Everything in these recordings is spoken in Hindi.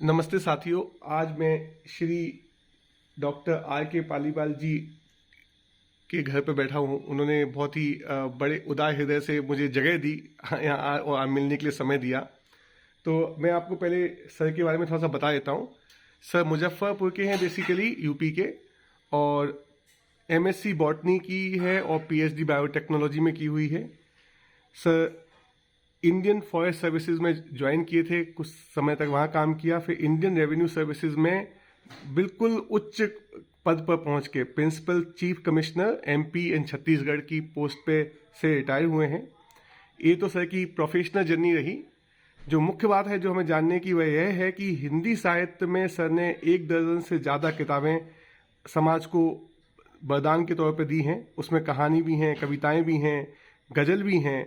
नमस्ते साथियों। आज मैं श्री डॉक्टर आर के पालीवाल जी के घर पर बैठा हूँ। उन्होंने बहुत ही बड़े उदार हृदय से मुझे जगह दी, यहाँ और मिलने के लिए समय दिया। तो मैं आपको पहले सर के बारे में थोड़ा सा बता देता हूँ। सर मुजफ्फरपुर के हैं, बेसिकली यूपी के, और एमएससी बॉटनी की है और पीएचडी बायोटेक्नोलॉजी में की हुई है। सर इंडियन फॉरेस्ट सर्विसेज में ज्वाइन किए थे, कुछ समय तक वहाँ काम किया, फिर इंडियन रेवेन्यू सर्विसेज में बिल्कुल उच्च पद पर पहुँच के principal chief commissioner MP and Chhattisgarh की पोस्ट पे से रिटायर हुए हैं। ये तो सर की प्रोफेशनल जर्नी रही। जो मुख्य बात है जो हमें जानने की वह यह है कि हिंदी साहित्य में सर ने 1 दर्जन से ज़्यादा किताबें समाज को वरदान के तौर पर दी हैं। उसमें कहानी भी हैं, कविताएं भी हैं, गज़ल भी हैं।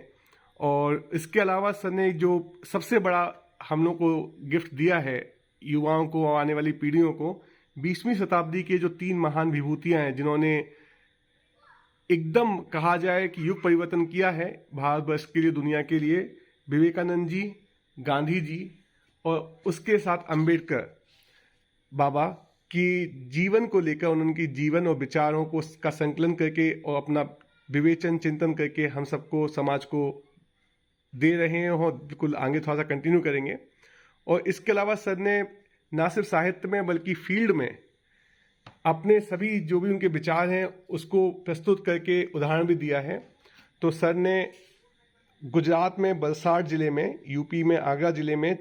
और इसके अलावा सर ने जो सबसे बड़ा हम लोग को गिफ्ट दिया है युवाओं को और आने वाली पीढ़ियों को, 20वीं शताब्दी के जो 3 महान विभूतियां हैं जिन्होंने एकदम कहा जाए कि युग परिवर्तन किया है भारतवर्ष के लिए, दुनिया के लिए, विवेकानंद जी, गांधी जी और उसके साथ अंबेडकर बाबा की जीवन को लेकर, उनकी जीवन और विचारों को का संकलन करके और अपना विवेचन चिंतन करके हम सबको, समाज को दे रहे हैं और बिल्कुल आगे थोड़ा सा कंटिन्यू करेंगे। और इसके अलावा सर ने ना सिर्फ साहित्य में बल्कि फील्ड में अपने सभी जो भी उनके विचार हैं उसको प्रस्तुत करके उदाहरण भी दिया है। तो सर ने गुजरात में वलसाड जिले में, यूपी में आगरा जिले में,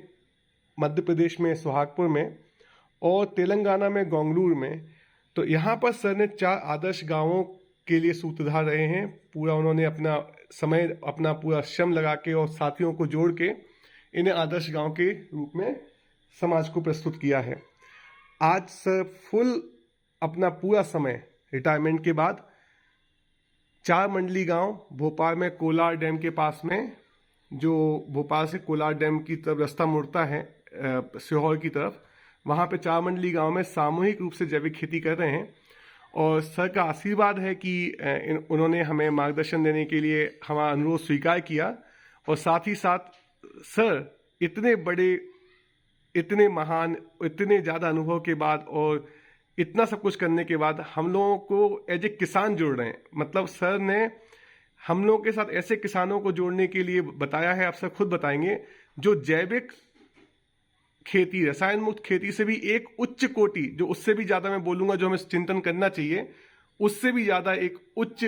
मध्य प्रदेश में सोहागपुर में और तेलंगाना में गोंगलूर में, तो यहाँ पर सर ने 4 आदर्श गांवों के लिए सूत्रधार रहे हैं। पूरा उन्होंने अपना समय, अपना पूरा श्रम लगा के और साथियों को जोड़ के इन्हें आदर्श गांव के रूप में समाज को प्रस्तुत किया है। आज सर फुल अपना पूरा समय रिटायरमेंट के बाद 4 मंडली गांव भोपाल में कोलार डैम के पास में, जो भोपाल से कोलार डैम की तरफ रास्ता मुड़ता है सीहोर की तरफ, वहाँ पे 4 मंडली गांव में सामूहिक रूप से जैविक खेती कर रहे हैं। और सर का आशीर्वाद है कि उन्होंने हमें मार्गदर्शन देने के लिए हमारा अनुरोध स्वीकार किया। और साथ ही साथ सर इतने बड़े, इतने महान, इतने ज़्यादा अनुभव के बाद और इतना सब कुछ करने के बाद हम लोगों को एज ए किसान जोड़ रहे हैं। मतलब सर ने हम लोगों के साथ ऐसे किसानों को जोड़ने के लिए बताया है, आप सर खुद बताएंगे, जो जैविक खेती, रसायन मुक्त खेती से भी एक उच्च कोटि, जो उससे भी ज्यादा मैं बोलूंगा जो हमें चिंतन करना चाहिए, उससे भी ज्यादा एक उच्च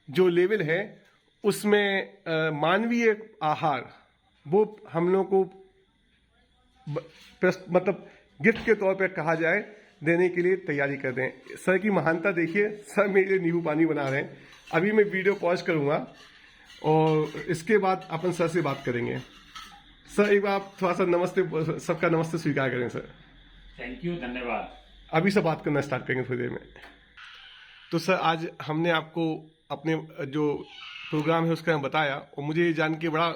जो लेवल है उसमें मानवीय आहार, वो हम लोग को मतलब गिफ्ट के तौर पर कहा जाए देने के लिए तैयारी कर रहे हैं। सर की महानता देखिए, सर मेरे लिए नींबू पानी बना रहे हैं। अभी मैं वीडियो पॉज करूंगा और इसके बाद अपन सर से बात करेंगे। सर एक बार आप थोड़ा सा नमस्ते, सबका नमस्ते स्वीकार करें सर। थैंक यू, धन्यवाद। अभी से बात करना स्टार्ट करेंगे थोड़ी देर में। तो सर आज हमने आपको अपने जो प्रोग्राम है उसका बताया और मुझे ये जान के बड़ा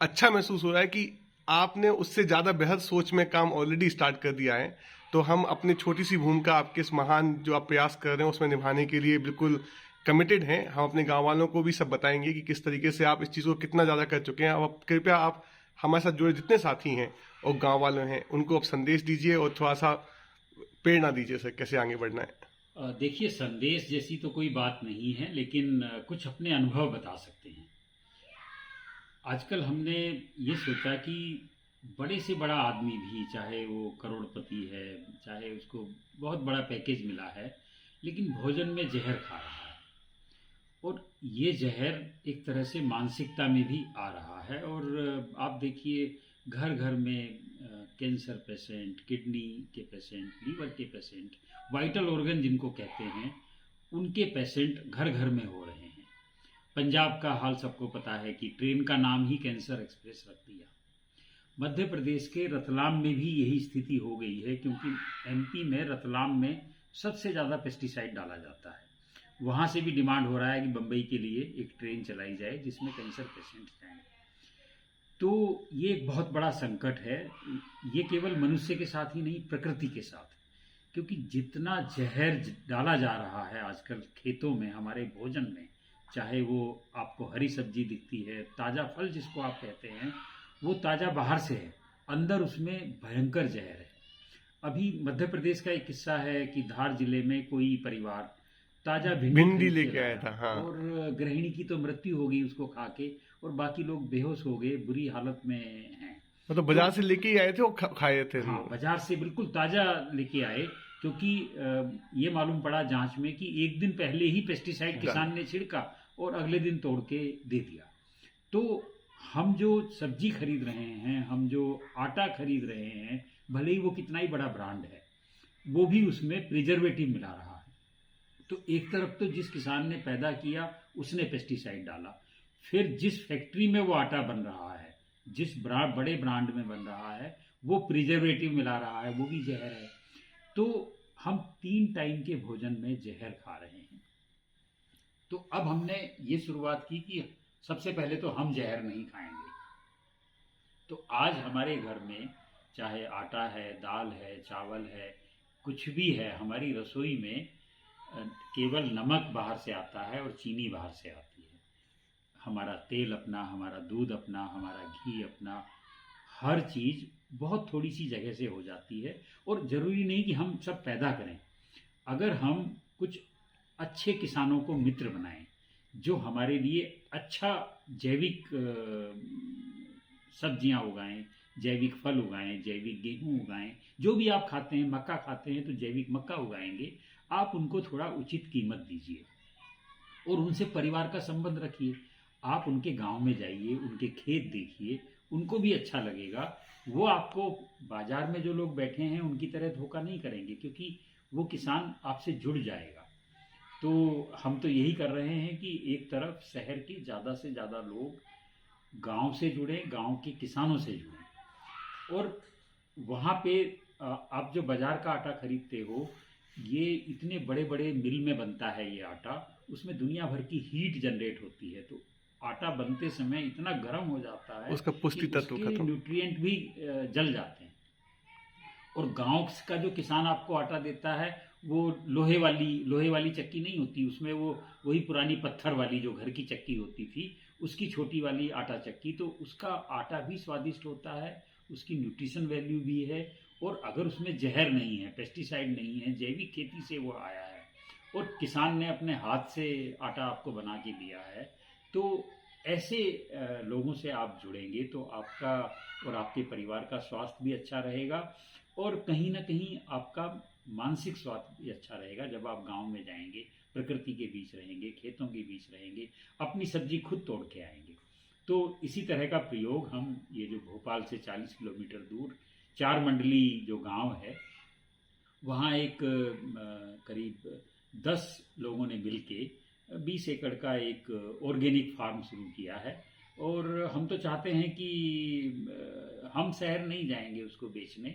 अच्छा महसूस हो रहा है कि आपने उससे ज़्यादा बेहद सोच में काम ऑलरेडी स्टार्ट कर दिया है। तो हम अपनी छोटी सी भूमिका आपके इस महान जो आप प्रयास कर रहे हैं उसमें निभाने के लिए बिल्कुल कमिटेड हैं। हम अपने गाँव वालों को भी सब बताएंगे कि किस तरीके से आप इस चीज़ को कितना ज़्यादा कर चुके हैं। अब कृपया आप हमारे साथ जुड़े जितने साथी हैं और गांव वाले हैं उनको आप संदेश दीजिए और थोड़ा सा प्रेरणा दीजिए सर, कैसे आगे बढ़ना है। देखिए, संदेश जैसी तो कोई बात नहीं है, लेकिन कुछ अपने अनुभव बता सकते हैं। आजकल हमने ये सोचा कि बड़े से बड़ा आदमी भी, चाहे वो करोड़पति है, चाहे उसको बहुत बड़ा पैकेज मिला है, लेकिन भोजन में जहर खा रहा है। और ये जहर एक तरह से मानसिकता में भी आ रहा है। और आप देखिए, घर घर में कैंसर पेशेंट, किडनी के पेशेंट, लीवर के पेशेंट, वाइटल ऑर्गन जिनको कहते हैं, उनके पेशेंट घर घर में हो रहे हैं। पंजाब का हाल सबको पता है कि ट्रेन का नाम ही कैंसर एक्सप्रेस रख दिया। मध्य प्रदेश के रतलाम में भी यही स्थिति हो गई है, क्योंकि एमपी में रतलाम में सबसे ज़्यादा पेस्टिसाइड डाला जाता है। वहाँ से भी डिमांड हो रहा है कि बम्बई के लिए एक ट्रेन चलाई जाए जिसमें कैंसर पेशेंट जाएं। तो ये एक बहुत बड़ा संकट है। ये केवल मनुष्य के साथ ही नहीं, प्रकृति के साथ, क्योंकि जितना जहर डाला जा रहा है आजकल खेतों में, हमारे भोजन में, चाहे वो आपको हरी सब्जी दिखती है, ताज़ा फल जिसको आप कहते हैं, वो ताज़ा बाहर से है, अंदर उसमें भयंकर जहर है। अभी मध्य प्रदेश का एक किस्सा है कि धार जिले में कोई परिवार ताजा भिंडी भिंडी खरीद के लेके आया लाया था, हाँ। और गृहिणी की तो मृत्यु हो गई उसको खा के, और बाकी लोग बेहोश हो गए, बुरी हालत में हैं। मतलब तो बाजार से लेके ही आए थे और खाए थे हाँ, लोग। बाजार से बिल्कुल ताजा लेके आए, क्योंकि ये मालूम पड़ा जांच में कि एक दिन पहले ही पेस्टिसाइड किसान ने छिड़का और अगले दिन तोड़ के दे दिया। तो हम जो सब्जी खरीद रहे हैं, हम जो आटा खरीद रहे हैं, भले ही वो कितना ही बड़ा ब्रांड है, वो भी उसमें प्रिजर्वेटिव मिला रहा है। तो एक तरफ तो जिस किसान ने पैदा किया उसने पेस्टिसाइड डाला, फिर जिस फैक्ट्री में वो आटा बन रहा है, जिस बड़े ब्रांड में बन रहा है, वो प्रिजर्वेटिव मिला रहा है, वो भी जहर है। तो हम 3 टाइम के भोजन में जहर खा रहे हैं। तो अब हमने ये शुरुआत की कि सबसे पहले तो हम जहर नहीं खाएंगे। तो आज हमारे घर में चाहे आटा है, दाल है, चावल है, कुछ भी है, हमारी रसोई में केवल नमक बाहर से आता है और चीनी बाहर से आती है। हमारा तेल अपना, हमारा दूध अपना, हमारा घी अपना, हर चीज़ बहुत थोड़ी सी जगह से हो जाती है। और ज़रूरी नहीं कि हम सब पैदा करें। अगर हम कुछ अच्छे किसानों को मित्र बनाएं जो हमारे लिए अच्छा जैविक सब्जियां उगाएं, जैविक फल उगाएं, जैविक गेहूं उगाएं, जो भी आप खाते हैं, मक्का खाते हैं तो जैविक मक्का उगाएंगे, आप उनको थोड़ा उचित कीमत दीजिए और उनसे परिवार का संबंध रखिए। आप उनके गांव में जाइए, उनके खेत देखिए, उनको भी अच्छा लगेगा। वो आपको बाजार में जो लोग बैठे हैं उनकी तरह धोखा नहीं करेंगे, क्योंकि वो किसान आपसे जुड़ जाएगा। तो हम तो यही कर रहे हैं कि एक तरफ शहर के ज़्यादा से ज़्यादा लोग गांव से जुड़ें, गांव के किसानों से जुड़ें। और वहाँ पे आप जो बाजार का आटा खरीदते हो, ये इतने बड़े बड़े मिल में बनता है ये आटा, उसमें दुनिया भर की हीट जनरेट होती है। तो आटा बनते समय इतना गर्म हो जाता है उसका कि पुष्टि तत्व उसके खत्म। न्यूट्रिएंट भी जल जाते हैं। और गांव का जो किसान आपको आटा देता है वो लोहे वाली चक्की नहीं होती, उसमें वो वही पुरानी पत्थर वाली जो घर की चक्की होती थी, उसकी छोटी वाली आटा चक्की। तो उसका आटा भी स्वादिष्ट होता है, उसकी न्यूट्रिशन वैल्यू भी है, और अगर उसमें जहर नहीं है, पेस्टिसाइड नहीं है, जैविक खेती से वो आया है और किसान ने अपने हाथ से आटा आपको बना के दिया है, तो ऐसे लोगों से आप जुड़ेंगे तो आपका और आपके परिवार का स्वास्थ्य भी अच्छा रहेगा, और कहीं ना कहीं आपका मानसिक स्वास्थ्य भी अच्छा रहेगा। जब आप गांव में जाएंगे, प्रकृति के बीच रहेंगे, खेतों के बीच रहेंगे, अपनी सब्जी खुद तोड़ के आएंगे। तो इसी तरह का प्रयोग हम ये जो भोपाल से 40 किलोमीटर दूर 4 मंडली जो गांव है, वहाँ एक करीब 10 लोगों ने मिलके 20 एकड़ का एक ऑर्गेनिक फार्म शुरू किया है। और हम तो चाहते हैं कि हम शहर नहीं जाएंगे उसको बेचने,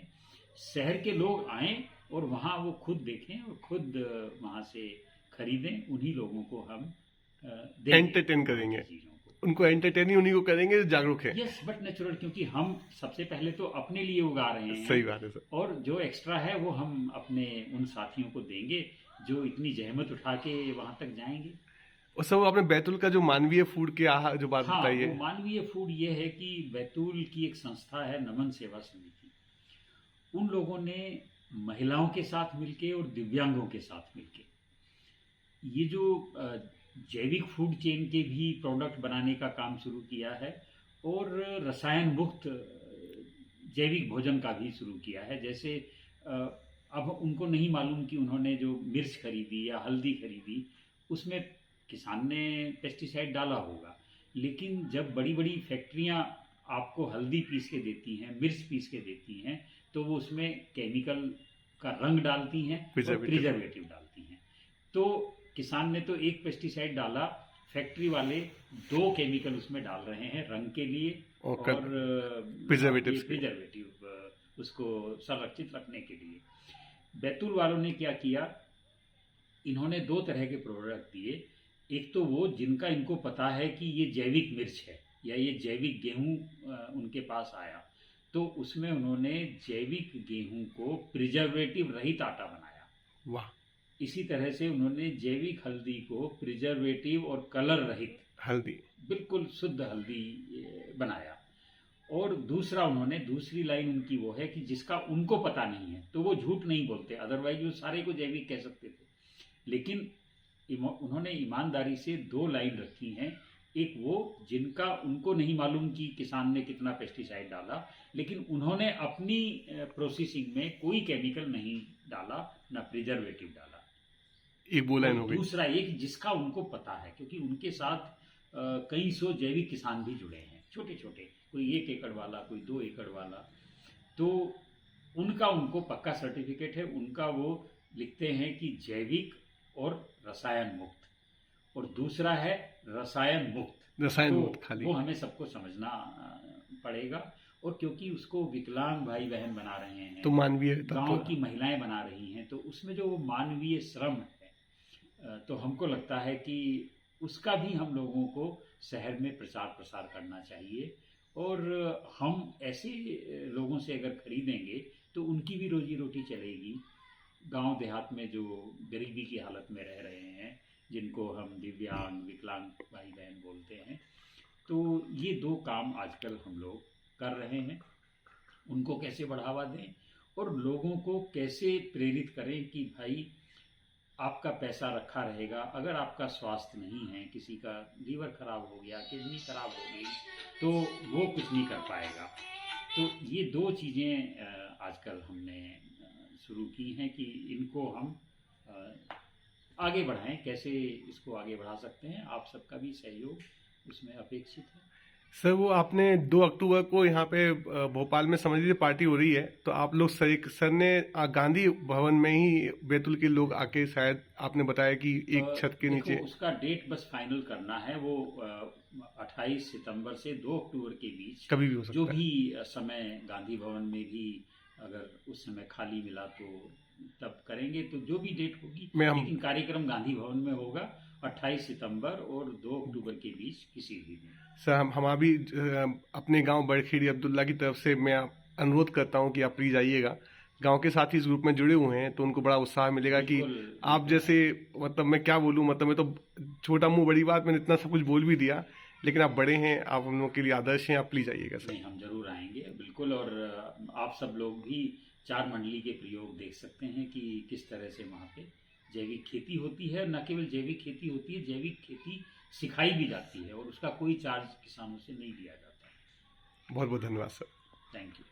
शहर के लोग आएं और वहाँ वो खुद देखें और खुद वहाँ से खरीदें। उन्हीं लोगों को हम देंगे, एंटरटेन करेंगे, चीज़ों को। उनको एंटरटेन ही उन्हीं को करेंगे जो जागरूक है। यस, बट नेचुरल, क्योंकि हम सबसे पहले तो अपने लिए उगा रहे हैं। सही बात है सर। और जो एक्स्ट्रा है वो हम अपने उन साथियों को देंगे जो इतनी जहमत उठा के वहाँ तक जाएंगे। और सब आपने बैतूल का जो मानवीय फूड के आहार जो बात हाँ, बताई वो है, मानवीय फूड ये है कि बैतूल की एक संस्था है नमन सेवा समिति, उन लोगों ने महिलाओं के साथ मिलके और दिव्यांगों के साथ मिलके ये जो जैविक फूड चेन के भी प्रोडक्ट बनाने का काम शुरू किया है, और रसायन मुक्त जैविक भोजन का भी शुरू किया है। जैसे अब उनको नहीं मालूम कि उन्होंने जो मिर्च खरीदी या हल्दी खरीदी उसमें किसान ने पेस्टिसाइड डाला होगा, लेकिन जब बड़ी बड़ी फैक्ट्रियां आपको हल्दी पीस के देती हैं, मिर्च पीस के देती हैं, तो वो उसमें केमिकल का रंग डालती हैं और प्रिजर्वेटिव डालती हैं। तो किसान ने तो एक पेस्टिसाइड डाला, फैक्ट्री वाले 2 केमिकल उसमें डाल रहे हैं, रंग के लिए और प्रिजर्वेटिव उसको संरक्षित रखने के लिए। बैतूल वालों ने क्या किया, इन्होंने 2 तरह के प्रोडक्ट दिए। एक तो वो जिनका इनको पता है कि ये जैविक मिर्च है या ये जैविक गेहूं उनके पास आया, तो उसमें उन्होंने जैविक गेहूं को प्रिजर्वेटिव रहित आटा बनाया। वाह। इसी तरह से उन्होंने जैविक हल्दी को प्रिजर्वेटिव और कलर रहित हल्दी, बिल्कुल शुद्ध हल्दी बनाया। और दूसरा उन्होंने दूसरी लाइन उनकी वो है कि जिसका उनको पता नहीं है, तो वो झूठ नहीं बोलते, अदरवाइज वो सारे को जैविक कह सकते थे। लेकिन उन्होंने ईमानदारी से दो लाइन रखी हैं। एक वो जिनका उनको नहीं मालूम कि किसान ने कितना पेस्टिसाइड डाला, लेकिन उन्होंने अपनी प्रोसेसिंग में कोई केमिकल नहीं डाला, ना प्रिजर्वेटिव डाला। एक वो लाइन हो गई। दूसरा एक जिसका उनको पता है, क्योंकि उनके साथ कई सौ जैविक किसान भी जुड़े हैं, छोटे छोटे, कोई 1 एकड़ वाला, कोई 2 एकड़ वाला, तो उनका उनको पक्का सर्टिफिकेट है। उनका वो लिखते हैं कि जैविक और रसायन मुक्त, और दूसरा है रसायन मुक्त। रसायन तो मुक्त खाली। वो हमें सबको समझना पड़ेगा। और क्योंकि उसको विकलांग भाई बहन बना रहे हैं, तो मानवीय गांव की महिलाएं बना रही हैं, तो उसमें जो मानवीय श्रम है, तो हमको लगता है कि उसका भी हम लोगों को शहर में प्रचार प्रसार करना चाहिए। और हम ऐसे लोगों से अगर खरीदेंगे तो उनकी भी रोजी रोटी चलेगी। गांव देहात में जो गरीबी की हालत में रह रहे हैं, जिनको हम दिव्यांग विकलांग भाई बहन बोलते हैं, तो ये दो काम आजकल हम लोग कर रहे हैं। उनको कैसे बढ़ावा दें और लोगों को कैसे प्रेरित करें कि भाई आपका पैसा रखा रहेगा, अगर आपका स्वास्थ्य नहीं है, किसी का लीवर खराब हो गया, किडनी खराब हो गई, तो वो कुछ नहीं कर पाएगा। तो ये दो चीज़ें आजकल हमने शुरू की हैं कि इनको हम आगे बढ़ाएं। कैसे इसको आगे बढ़ा सकते हैं, आप सबका भी सहयोग उसमें अपेक्षित है। सर, वो आपने 2 अक्टूबर को यहाँ पे भोपाल में समझ लीजिए पार्टी हो रही है, तो आप लोग सर ने गांधी भवन में ही बैतूल के लोग आके, शायद आपने बताया कि एक छत के नीचे। उसका डेट बस फाइनल करना है। वो 28 सितंबर से 2 अक्टूबर के बीच कभी भी हो सकता जो है। भी समय गांधी भवन में भी अगर उस समय खाली मिला तो तब करेंगे, तो जो भी डेट होगी, लेकिन कार्यक्रम गांधी भवन में होगा 28 सितंबर और 2 अक्टूबर के बीच किसी भी दिन। सर, हम अभी अपने गांव बड़खेड़ी अब्दुल्ला की तरफ से मैं अनुरोध करता हूं कि आप प्लीज आइएगा। गांव के साथी इस ग्रुप में जुड़े हुए हैं, तो उनको बड़ा उत्साह मिलेगा कि आप जैसे, मतलब मैं क्या बोलूं, मतलब मैं तो छोटा मुंह बड़ी बात, मैंने इतना सब कुछ बोल भी दिया, लेकिन आप बड़े हैं, आप हम लोग के लिए आदर्श हैं, आप प्लीज आइएगा सर। नहीं, हम जरूर आएंगे, बिल्कुल। और आप सब लोग भी 4 मंडली के प्रयोग देख सकते हैं कि किस तरह से वहाँ पे जैविक खेती होती है। न केवल जैविक खेती होती है, जैविक खेती सिखाई भी जाती है और उसका कोई चार्ज किसानों से नहीं लिया जाता। बहुत बहुत धन्यवाद सर। Thank you.